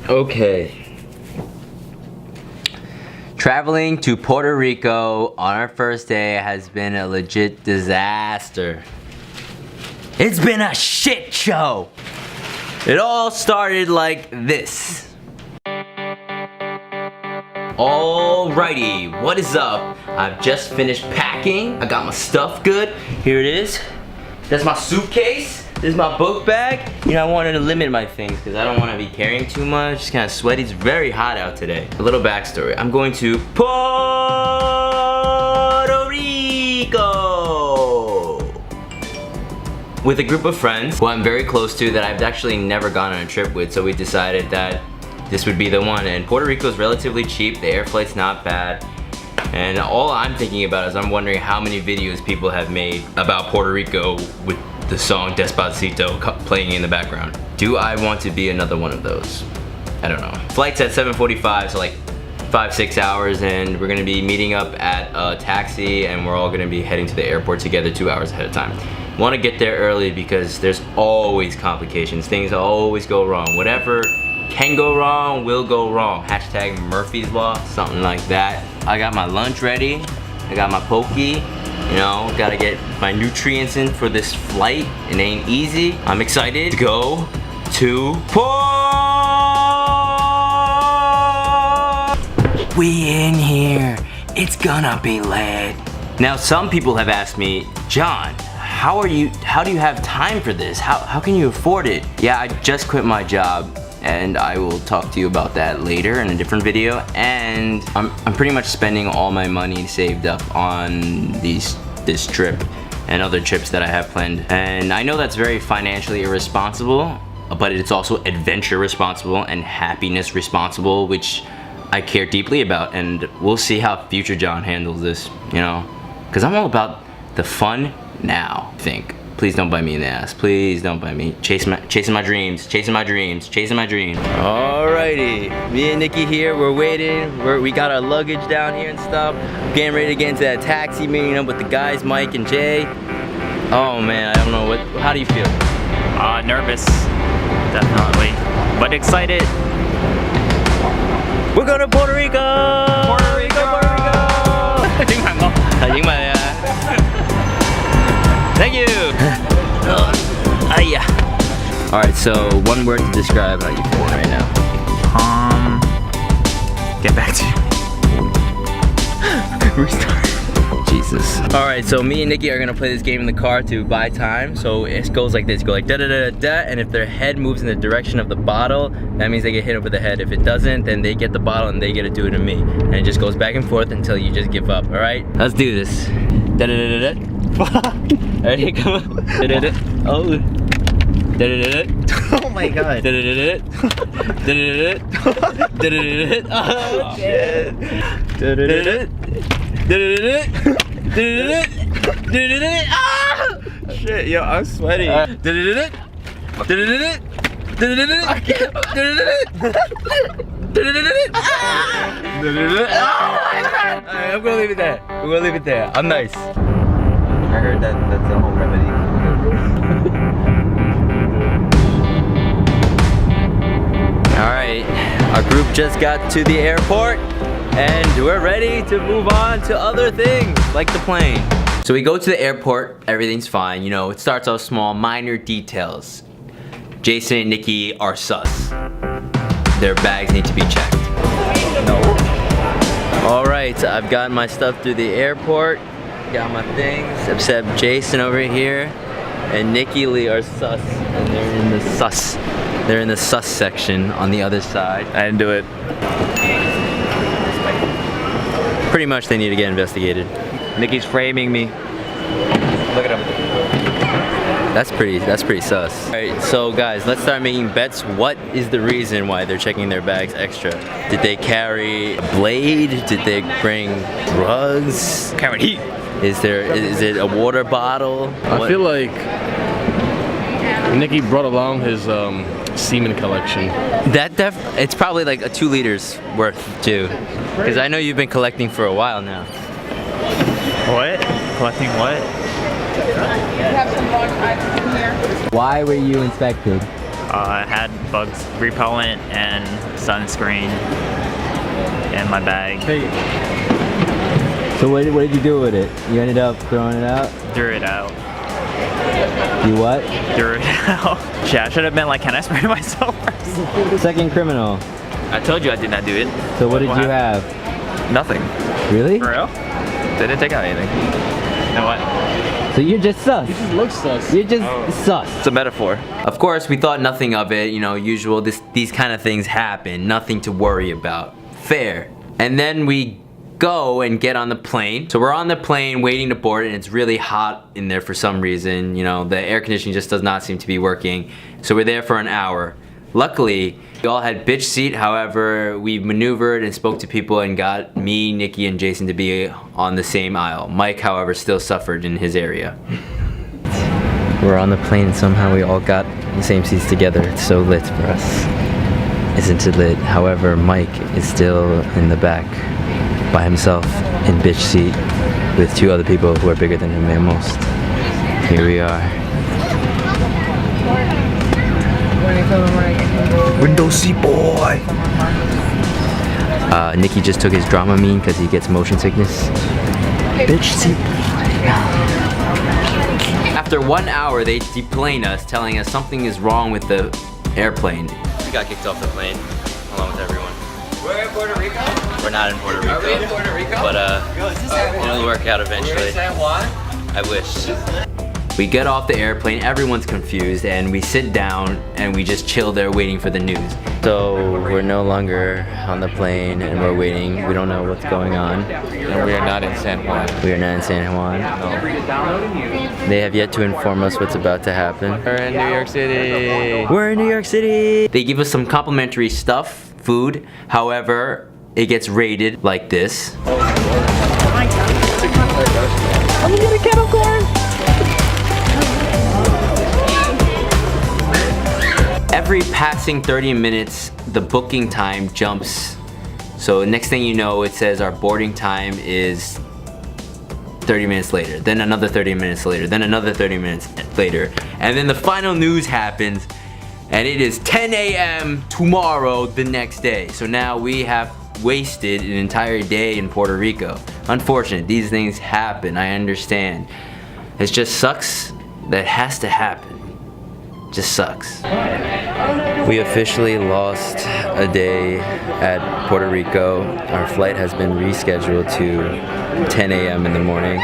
Okay. Traveling to Puerto Rico on our first day has been a legit disaster. It's been a shit show. It all started like this. Alrighty, what is up? I've just finished packing. I got my stuff good. Here it is. That's my suitcase. This is my book bag. You know, I wanted to limit my things because I don't want to be carrying too much. It's kind of sweaty. It's very hot out today. A little backstory. I'm going to Puerto Rico with a group of friends who I'm very close to that I've actually never gone on a trip with. So we decided that this would be the one. And Puerto Rico is relatively cheap. The air flight's not bad. And all I'm thinking about is I'm wondering how many videos people have made about Puerto Rico with the song Despacito playing in the background. Do I want to be another one of those? I don't know. Flight's at 7:45, so like 5-6 hours, and we're gonna be meeting up at a taxi, and we're all gonna be heading to the airport together 2 hours ahead of time. Want to get there early because there's always complications. Things always go wrong. Whatever can go wrong will go wrong. Hashtag Murphy's Law, something like that. I got my lunch ready. I got my pokey. You know, gotta get my nutrients in for this flight. It ain't easy. I'm excited to go to Port. We in here. It's gonna be lit. Now, some people have asked me, John, how do you have time for this? How can you afford it? Yeah, I just quit my job, and I will talk to you about that later in a different video. And I'm pretty much spending all my money saved up on this trip and other trips that I have planned. And I know that's very financially irresponsible, but it's also adventure responsible and happiness responsible, which I care deeply about. And we'll see how future John handles this, you know? Because I'm all about the fun now, I think. Please don't bite me in the ass. Please don't bite me. Chasing my dreams. Chasing my dreams. Chasing my dreams. Alrighty, me and Nikki here. We're waiting. We got our luggage down here and stuff. Getting ready to get into that taxi, meeting up with the guys, Mike and Jay. Oh man, I don't know what. How do you feel? Nervous, definitely, but excited. We're going to Puerto Rico. Puerto Rico. Puerto Rico. Thank you! Alright, so one word to describe how you feeling right now. Get back to you. Restart. Jesus. Alright, so me and Nikki are gonna play this game in the car to buy time. So it goes like this, go like da da da da da, and if their head moves in the direction of the bottle, that means they get hit over the head. If it doesn't, then they get the bottle and they get to do it to me. And it just goes back and forth until you just give up, alright? Let's do this. Da da da da da. Ready? Come on. Oh. Oh my god. Oh shit. Shit, yo, I'm sweating. I'm gonna leave it there. We're gonna leave it there. I'm nice. I heard that's the whole remedy. Alright, our group just got to the airport and we're ready to move on to other things like the plane. So we go to the airport, everything's fine, you know, it starts off small, minor details. Jason and Nikki are sus. Their bags need to be checked. No. Alright, I've got my stuff through the airport. Got my things, except Jason over here and Nikki Lee are sus, and they're in the sus. They're in the sus section on the other side. I didn't do it. Pretty much they need to get investigated. Nikki's framing me. Look at him. That's pretty sus. Alright, so guys, let's start making bets. What is the reason why they're checking their bags extra? Did they carry a blade? Did they bring drugs? Carrying heat. Is it a water bottle? I feel like Nikki brought along his semen collection. It's probably like a 2 liters worth too. Because I know you've been collecting for a while now. What? Collecting what? We have some large items in here. Why were you inspected? I had bugs repellent and sunscreen in my bag. Hey. So what did you do with it? You ended up throwing it out? Threw it out. You what? Threw it out. Shit, I should have been like, can I spray myself first? Second criminal. I told you I did not do it. So what did you have? Nothing. Really? For real? They didn't take out anything. You know what? So you're just sus. You just look sus. You're just sus. It's a metaphor. Of course, we thought nothing of it. You know, usual. These kind of things happen. Nothing to worry about. Fair. And then we go and get on the plane. So we're on the plane waiting to board, and it's really hot in there for some reason. You know, the air conditioning just does not seem to be working. So we're there for an hour. Luckily, we all had bitch seat. However, we maneuvered and spoke to people and got me, Nikki, and Jason to be on the same aisle. Mike, however, still suffered in his area. We're on the plane and somehow we all got the same seats together. It's so lit for us. Isn't it lit? However, Mike is still in the back by himself in bitch seat with two other people who are bigger than him at most. Here we are. Window seat boy. Nikki just took his Dramamine because he gets motion sickness. Bitch seat. After 1 hour, they deplane us, telling us something is wrong with the airplane. We got kicked off the plane, along with everyone. We're in Puerto Rico? We're not in Puerto Rico. Are we in Puerto Rico? But It'll work out eventually. San Juan? I wish. We get off the airplane, everyone's confused, and we sit down and we just chill there waiting for the news. So we're no longer on the plane and we're waiting. We don't know what's going on. And we are not in San Juan. We are not in San Juan. No. They have yet to inform us what's about to happen. We're in New York City. We're in New York City. They give us some complimentary stuff, food. However, it gets rated like this. I'm gonna get a kettle corn. Every passing 30 minutes, the booking time jumps. So next thing you know, it says our boarding time is 30 minutes later, then another 30 minutes later, then another 30 minutes later. And then the final news happens, and it is 10 a.m. tomorrow, the next day. So now we have wasted an entire day in Puerto Rico. Unfortunate, these things happen, I understand. It just sucks that it has to happen. Just sucks. We officially lost a day at Puerto Rico. Our flight has been rescheduled to 10 a.m. in the morning.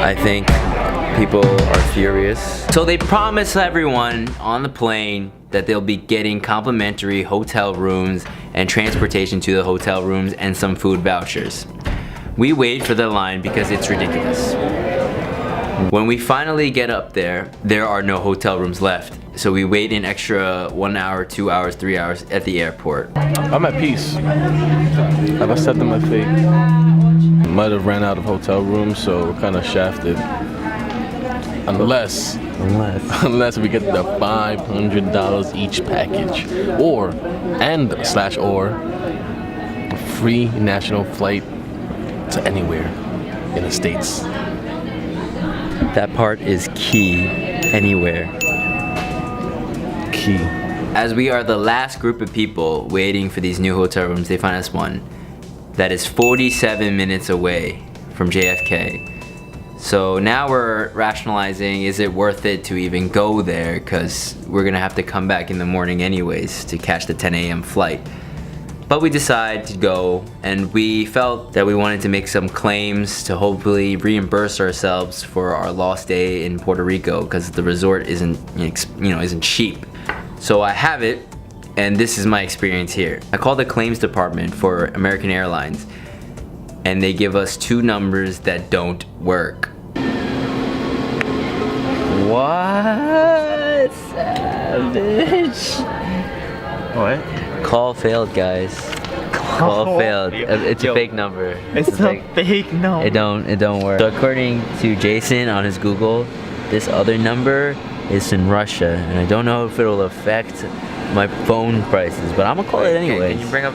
I think people are furious. So they promise everyone on the plane that they'll be getting complimentary hotel rooms and transportation to the hotel rooms and some food vouchers. We wait for the line because it's ridiculous. When we finally get up there, there are no hotel rooms left. So we wait an extra 1 hour, 2 hours, 3 hours at the airport. I'm at peace. I've accepted my fate. Might have ran out of hotel rooms, so we're kind of shafted. Unless we get the $500 each package, or a free national flight to anywhere in the States. That part is key. Anywhere. Key. As we are the last group of people waiting for these new hotel rooms, they find us one that is 47 minutes away from JFK. So now we're rationalizing, is it worth it to even go there? Because we're gonna have to come back in the morning anyways to catch the 10 a.m. flight. But we decided to go, and we felt that we wanted to make some claims to hopefully reimburse ourselves for our lost day in Puerto Rico, because the resort isn't cheap. So I have it, and this is my experience here. I called the claims department for American Airlines, and they give us two numbers that don't work. What? Savage. What? Call failed, guys. Call failed. It's a fake number. It's a fake number. It don't work. So according to Jason on his Google, this other number is in Russia, and I don't know if it'll affect my phone prices, but I'm gonna call it anyway. Can you bring up?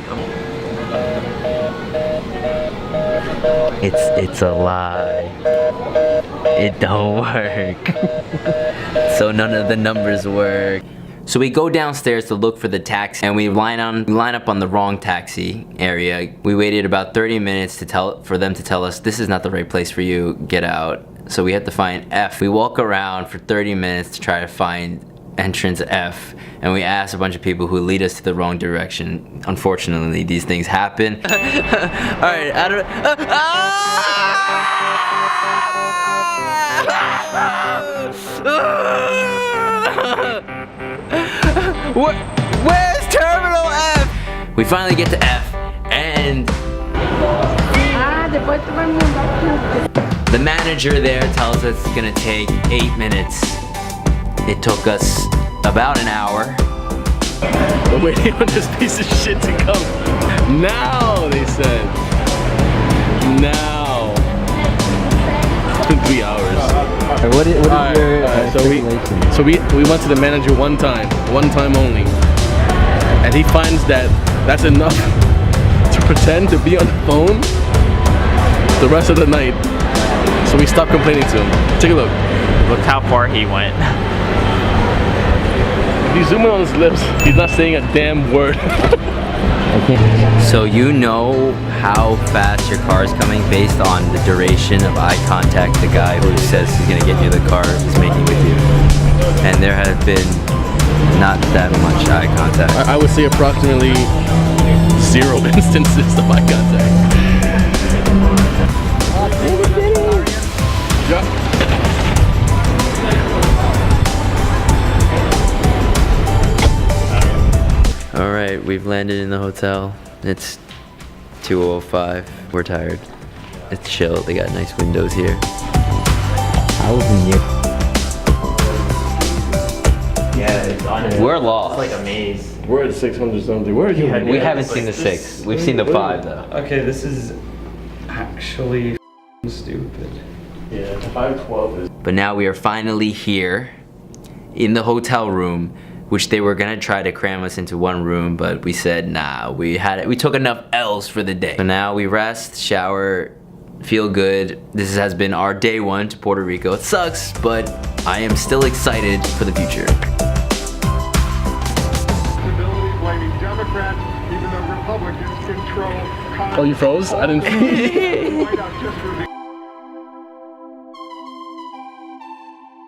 It's a lie. It don't work. So none of the numbers work. So we go downstairs to look for the taxi, and we line up on the wrong taxi area. We waited about 30 minutes for them to tell us this is not the right place for you, get out. So we had to find F. We walk around for 30 minutes to try to find entrance F, and we asked a bunch of people who lead us to the wrong direction. Unfortunately, these things happen. Alright, I don't Where's Terminal F? We finally get to F, and the manager there tells us it's gonna take 8 minutes. It took us about an hour. We're waiting on this piece of shit to come. Now, they said. Now. 3 hours. What is your So we went to the manager one time only, and he finds that that's enough to pretend to be on the phone the rest of the night. So we stopped complaining to him. Take a look. Look how far he went. If you zoom in on his lips, he's not saying a damn word. So you know how fast your car is coming based on the duration of eye contact the guy who says he's gonna get you the car is making with you. And there has been not that much eye contact. I would say approximately 0 instances of eye contact. Yeah. Alright, we've landed in the hotel. It's 2:05. We're tired. It's chill. They got nice windows here. I was in here. Yeah, it's honestly. We're lost. It's like a maze. We're at 600 something. Where are you? We haven't seen the 6. We've seen the 5 though. Okay, this is actually stupid. Yeah, the 512 is. But now we are finally here in the hotel room, which they were gonna try to cram us into one room, but we said nah, we took enough L's for the day. So now we rest, shower, feel good. This has been our day 1 to Puerto Rico. It sucks, but I am still excited for the future. Blaming Democrats, even though Republicans control. Oh, you froze? I didn't. White House just revealed